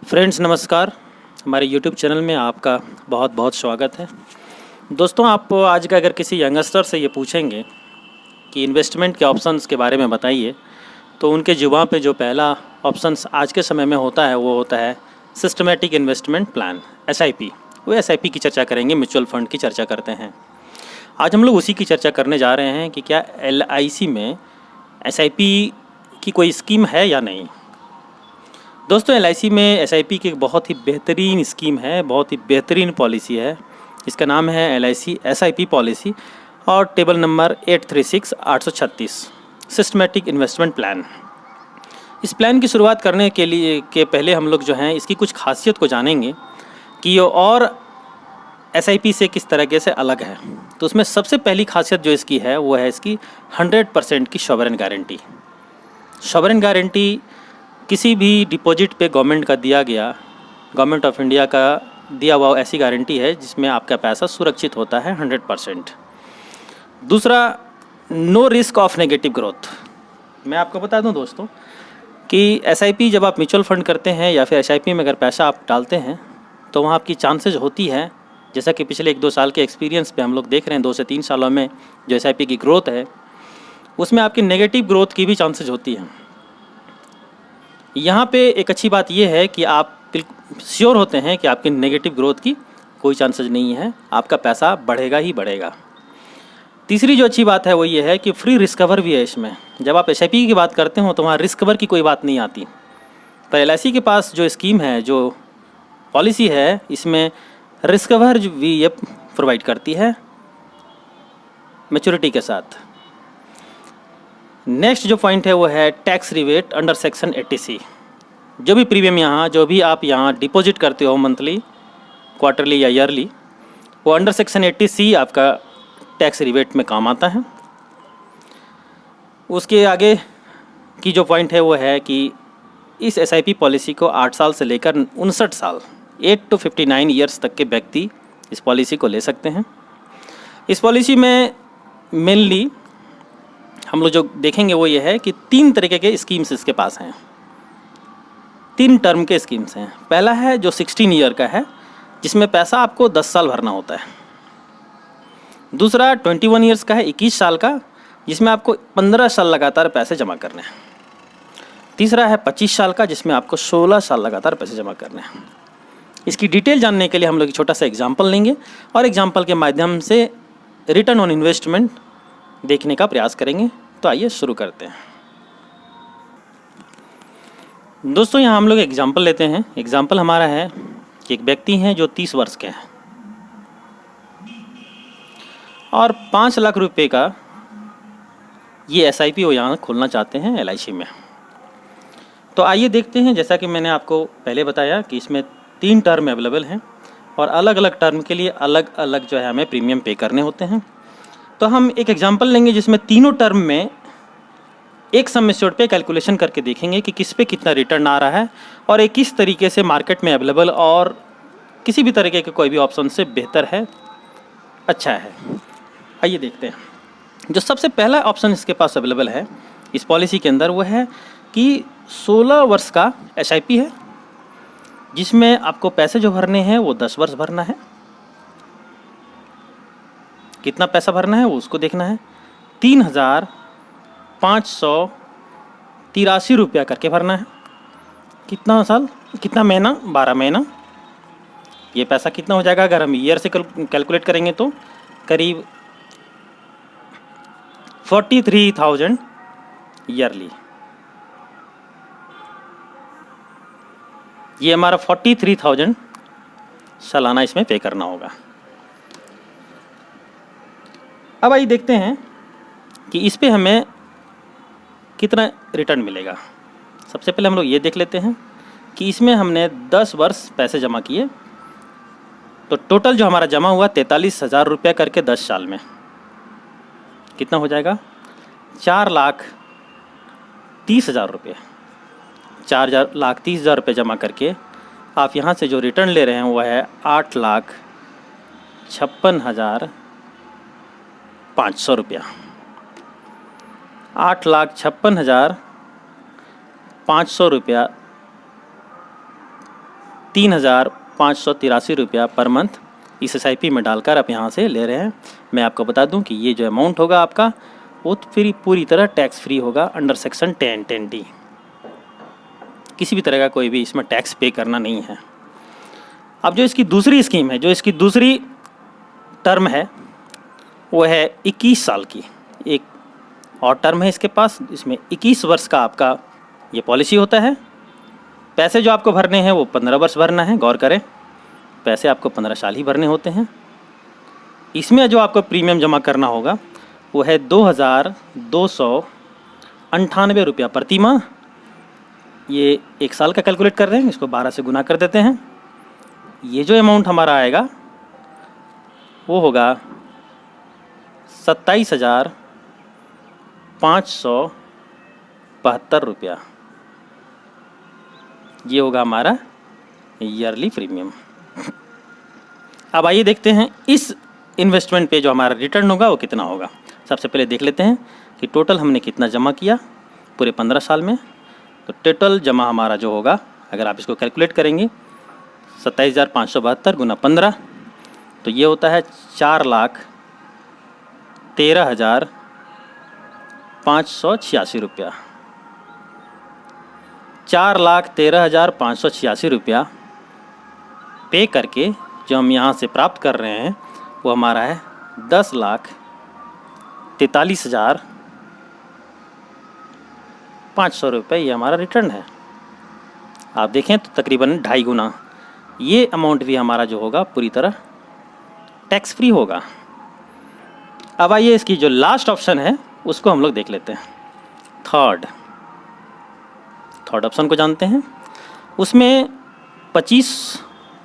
Friends नमस्कार। हमारे YouTube channel में आपका बहुत बहुत स्वागत है। दोस्तों, आप आज का अगर किसी यंगस्टर से ये पूछेंगे कि इन्वेस्टमेंट के ऑप्शंस के बारे में बताइए, तो उनके जुबान पे जो पहला ऑप्शंस आज के समय में होता है वो होता है सिस्टमेटिक इन्वेस्टमेंट प्लान, SIP। वो SIP की चर्चा करेंगे, म्यूचुअल फंड की चर्चा करते हैं। आज हम लोग उसी की चर्चा करने जा रहे हैं कि क्या LIC में SIP की कोई स्कीम है या नहीं। दोस्तों, LIC में SIP की एक बहुत ही बेहतरीन स्कीम है, बहुत ही बेहतरीन पॉलिसी है। इसका नाम है LIC SIP पॉलिसी और table number 836 systematic investment plan. इस प्लान की शुरुआत करने के पहले हम लोग जो हैं इसकी कुछ खासियत को जानेंगे कि ये और SIP से किस तरीके से अलग है। तो उसमें सबसे पहली खासियत जो इसकी है वो है इसकी 100% की सॉवरेन गारंटी। सॉवरेन गारंटी किसी भी डिपॉजिट पे गवर्नमेंट का दिया गया, गवर्नमेंट ऑफ इंडिया का दिया हुआ ऐसी गारंटी है जिसमें आपका पैसा सुरक्षित होता है 100%। दूसरा, no risk of negative growth. मैं आपको बता दूं दोस्तों कि SIP जब आप म्यूचुअल फंड करते हैं या फिर SIP में अगर पैसा आप डालते हैं तो वहाँ आपकी चांसेज होती है, जैसा कि पिछले 1-2 साल के एक्सपीरियंस पे हम लोग देख रहे हैं, 2 से 3 सालों में जो SIP की ग्रोथ है उसमें आपकी नेगेटिव ग्रोथ की भी चांसेज होती हैं। यहाँ पे एक अच्छी बात यह है कि आप श्योर होते हैं कि आपकी नेगेटिव ग्रोथ की कोई चांसेस नहीं है, आपका पैसा बढ़ेगा ही बढ़ेगा। तीसरी जो अच्छी बात है वो ये है कि फ्री रिस्क कवर भी है इसमें। जब आप SIP की बात करते हो तो वहाँ रिस्क कवर की कोई बात नहीं आती, पर LIC के पास जो स्कीम है, जो पॉलिसी है, इसमें रिस्क कवर भी ये प्रोवाइड करती है मैच्योरिटी के साथ। नेक्स्ट जो पॉइंट है वो है tax rebate under section 80C। जो भी प्रीमियम जो भी आप यहाँ डिपॉजिट करते हो मंथली, क्वार्टरली या ईयरली, वो अंडर सेक्शन 80C आपका टैक्स रिबेट में काम आता है। उसके आगे की जो पॉइंट है वो है कि इस SIP पॉलिसी को 8 साल से लेकर 59 साल 8 to 59 ईयर्स तक के व्यक्ति इस पॉलिसी को ले सकते हैं। इस पॉलिसी में मेनली हम लोग जो देखेंगे वो ये है कि 3 तरीके के स्कीम्स इसके पास हैं, 3 टर्म के स्कीम्स हैं। पहला है जो 16 ईयर का है, जिसमें पैसा आपको 10 साल भरना होता है। दूसरा 21 ईयर्स का है, 21 साल का, जिसमें आपको 15 साल लगातार पैसे जमा करने हैं। तीसरा है 25 साल का, जिसमें आपको 16 साल लगातार पैसे जमा करने हैं। इसकी डिटेल जानने के लिए हम लोग एक छोटा सा एग्जाम्पल लेंगे और एग्जाम्पल के माध्यम से रिटर्न ऑन इन्वेस्टमेंट देखने का प्रयास करेंगे। तो आइए शुरू करते हैं। दोस्तों, यहाँ हम लोग एग्जाम्पल लेते हैं। एग्जाम्पल हमारा है कि एक व्यक्ति हैं जो 30 वर्ष के हैं और 5 लाख रुपए का ये SIP वो यहाँ खोलना चाहते हैं LIC में। तो आइए देखते हैं। जैसा कि मैंने आपको पहले बताया कि इसमें 3 टर्म अवेलेबल हैं और अलग अलग टर्म के लिए अलग अलग जो है हमें प्रीमियम पे करने होते हैं। तो हम एक एग्जांपल लेंगे जिसमें तीनों टर्म में एक सम एश्योर्ड पे कैलकुलेशन करके देखेंगे कि किस पे कितना रिटर्न आ रहा है और एक किस तरीके से मार्केट में अवेलेबल और किसी भी तरीके के कोई भी ऑप्शन से बेहतर है, अच्छा है। आइए देखते हैं। जो सबसे पहला ऑप्शन इसके पास अवेलेबल है इस पॉलिसी के अंदर वो है कि 16 वर्ष का SIP है, जिसमें आपको पैसे जो भरने हैं वो 10 वर्ष भरना है। कितना पैसा भरना है वो उसको देखना है। 3,583 रुपया करके भरना है। कितना साल, कितना महीना, 12 महीना। ये पैसा कितना हो जाएगा अगर हम ईयर से कैलकुलेट करेंगे तो करीब 43,000 ईयरली। ये हमारा 43,000 सालाना इसमें पे करना होगा। अब आइए देखते हैं कि इस पे हमें कितना रिटर्न मिलेगा। सबसे पहले हम लोग ये देख लेते हैं कि इसमें हमने 10 वर्ष पैसे जमा किए, तो टोटल जो हमारा जमा हुआ 43,000 रुपया करके 10 साल में कितना हो जाएगा, 4,30,000 रुपये। 4,30,000 रुपये जमा करके आप यहाँ से जो रिटर्न ले रहे हैं वो है 8,56,500 रुपया। 8,56,500 रुपया ₹3,583 पर मंथ इस SIP में डालकर आप यहाँ से ले रहे हैं। मैं आपको बता दूं कि ये जो अमाउंट होगा आपका वो फिर पूरी तरह टैक्स फ्री होगा अंडर सेक्शन 10(10)(d). किसी भी तरह का कोई भी इसमें टैक्स पे करना नहीं है। अब जो इसकी दूसरी स्कीम है, जो इसकी दूसरी टर्म है, वो है 21 साल की। एक और टर्म है इसके पास, इसमें 21 वर्ष का आपका ये पॉलिसी होता है। पैसे जो आपको भरने हैं वो 15 वर्ष भरना है। गौर करें, पैसे आपको 15 साल ही भरने होते हैं। इसमें जो आपको प्रीमियम जमा करना होगा वो है ₹2,298 प्रति माह। ये 1 साल का कैलकुलेट कर रहे हैं, इसको 12 से गुना कर देते हैं। ये जो अमाउंट हमारा आएगा वो होगा ₹27,572। ये होगा हमारा ईयरली प्रीमियम। अब आइए देखते हैं इस इन्वेस्टमेंट पे जो हमारा रिटर्न होगा वो कितना होगा। सबसे पहले देख लेते हैं कि टोटल हमने कितना जमा किया पूरे 15 साल में। तो टोटल जमा हमारा जो होगा, अगर आप इसको कैलकुलेट करेंगे 27,572 गुना 15, तो ये होता है 4,13,586 ₹4,13,586 पे करके जो हम यहाँ से प्राप्त कर रहे हैं वो हमारा है 10,43,500 ये हमारा रिटर्न है। आप देखें तो तकरीबन 2.5 गुना ये अमाउंट भी हमारा जो होगा पूरी तरह टैक्स फ्री होगा। अब आइए इसकी जो लास्ट ऑप्शन है उसको हम लोग देख लेते हैं। थर्ड ऑप्शन को जानते हैं। उसमें 25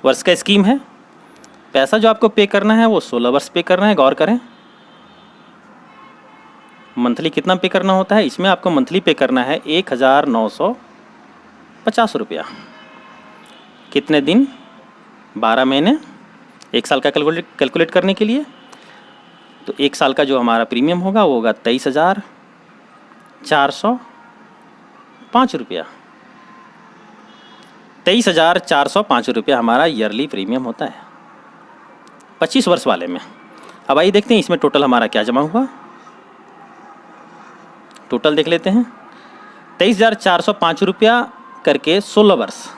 वर्ष का स्कीम है। पैसा जो आपको पे करना है वो 16 वर्ष पे करना है। गौर करें, मंथली कितना पे करना होता है, इसमें आपको मंथली पे करना है ₹1,950। कितने दिन? 12 महीने। 1 साल का कैलकुलेट करने के लिए तो 1 साल का जो हमारा प्रीमियम होगा वो होगा ₹23,405। ₹23,405 हमारा ईयरली प्रीमियम होता है 25 वर्ष वाले में। अब आइए देखते हैं इसमें टोटल हमारा क्या जमा हुआ। टोटल देख लेते हैं। ₹23,405 करके 16 वर्ष,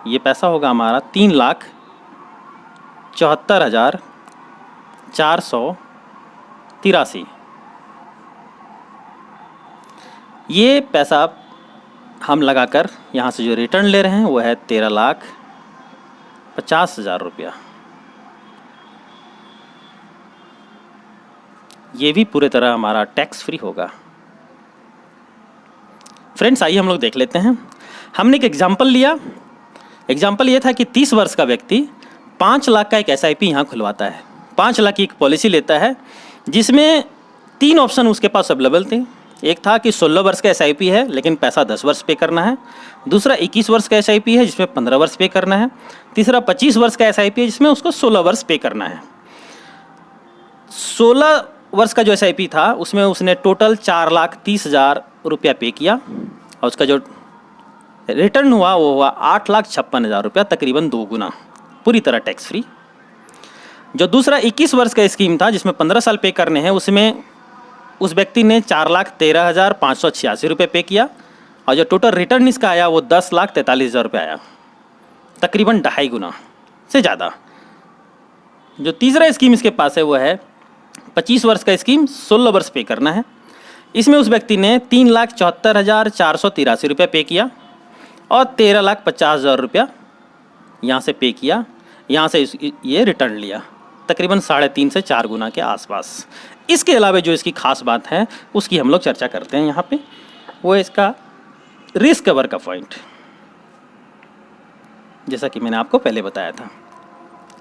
ये पैसा होगा हमारा 3,74,483। ये पैसा हम लगाकर यहाँ से जो रिटर्न ले रहे हैं वो है ₹13,50,000। ये भी पूरे तरह हमारा टैक्स फ्री होगा। फ्रेंड्स, आइए हम लोग देख लेते हैं। हमने एक एग्जाम्पल लिया। एग्जाम्पल ये था कि 30 वर्ष का व्यक्ति 5 लाख का एक SIP यहाँ खुलवाता है। 5 लाख की एक पॉलिसी लेता है जिसमें 3 ऑप्शन उसके पास अवेलेबल थे। एक था कि 16 वर्ष का SIP है लेकिन पैसा 10 वर्ष पे करना है। दूसरा 21 वर्ष का SIP है जिसमें 15 वर्ष पे करना है। तीसरा 25 वर्ष का SIP है जिसमें उसको 16 वर्ष पे करना है। 16 वर्ष का जो SIP था उसमें उसने टोटल ₹4,30,000 पे किया और उसका जो रिटर्न हुआ वो हुआ ₹8,56,000, तकरीबन 2 गुना, पूरी तरह टैक्स फ्री। जो दूसरा 21 वर्ष का स्कीम था जिसमें 15 साल पे करने हैं, उसमें उस व्यक्ति ने ₹4,13,586 पे किया और जो टोटल रिटर्न इसका आया वो ₹10,43,000 आया, तकरीबन 2.5 गुना से ज़्यादा। जो तीसरा स्कीम इसके पास है वो है 25 वर्ष का स्कीम, 16 वर्ष पे करना है। इसमें उस व्यक्ति ने ₹3,74,483 पे किया और ₹13,50,000 यहाँ से पे किया, यहाँ से ये रिटर्न लिया, तकरीबन 3.5 से 4 गुना के आसपास। इसके अलावा जो इसकी खास बात है उसकी हम लोग चर्चा करते हैं यहाँ पे, वो इसका रिस्क कवर का पॉइंट। जैसा कि मैंने आपको पहले बताया था,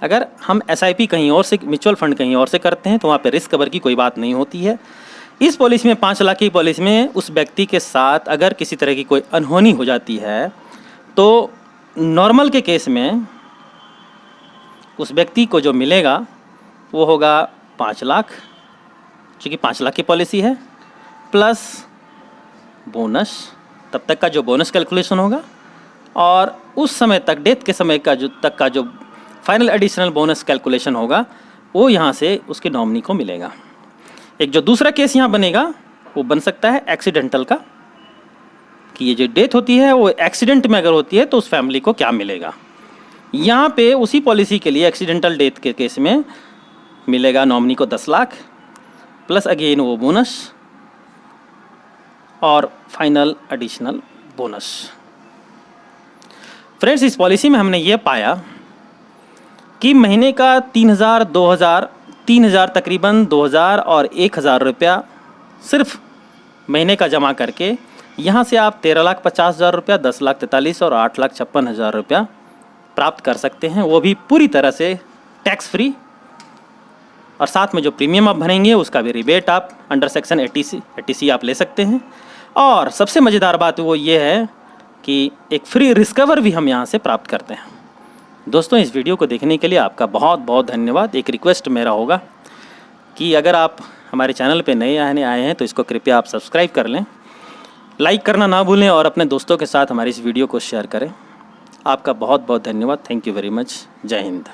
अगर हम SIP कहीं और से, म्यूचुअल फंड कहीं और से करते हैं तो वहाँ पे रिस्क कवर की कोई बात नहीं होती है। इस पॉलिसी में 5 लाख की पॉलिसी में उस व्यक्ति के साथ अगर किसी तरह की कोई अनहोनी हो जाती है तो नॉर्मल के केस में उस व्यक्ति को जो मिलेगा वो होगा 5 लाख, क्योंकि 5 लाख की पॉलिसी है, प्लस बोनस। तब तक का जो बोनस कैलकुलेशन होगा और उस समय तक, डेथ के समय का जो फाइनल एडिशनल बोनस कैलकुलेशन होगा वो यहाँ से उसके नॉमिनी को मिलेगा। एक जो दूसरा केस यहाँ बनेगा वो बन सकता है एक्सीडेंटल का, कि ये जो डेथ होती है वो एक्सीडेंट में अगर होती है तो उस फैमिली को क्या मिलेगा। यहाँ पे उसी पॉलिसी के लिए एक्सीडेंटल डेथ के केस में मिलेगा नॉमिनी को 10 लाख प्लस अगेन वो बोनस और फाइनल एडिशनल बोनस। फ्रेंड्स, इस पॉलिसी में हमने ये पाया कि महीने का 3,000, 2,000, 3,000 तकरीबन 2,000 और 1,000 रुपया सिर्फ महीने का जमा करके यहाँ से आप 13,50,000 रुपया, 10,43,000 और 8,56,000 रुपया प्राप्त कर सकते हैं, वो भी पूरी तरह से टैक्स फ्री। और साथ में जो प्रीमियम आप भरेंगे उसका भी रिबेट आप अंडर सेक्शन 80C आप ले सकते हैं। और सबसे मज़ेदार बात वो ये है कि एक फ्री रिस्कवर भी हम यहाँ से प्राप्त करते हैं। दोस्तों, इस वीडियो को देखने के लिए आपका बहुत बहुत धन्यवाद। एक रिक्वेस्ट मेरा होगा कि अगर आप हमारे चैनल पे नए आए हैं तो इसको कृपया आप सब्सक्राइब कर लें, लाइक करना ना भूलें और अपने दोस्तों के साथ हमारी इस वीडियो को शेयर करें। आपका बहुत बहुत धन्यवाद। Thank you very much. जय हिंद।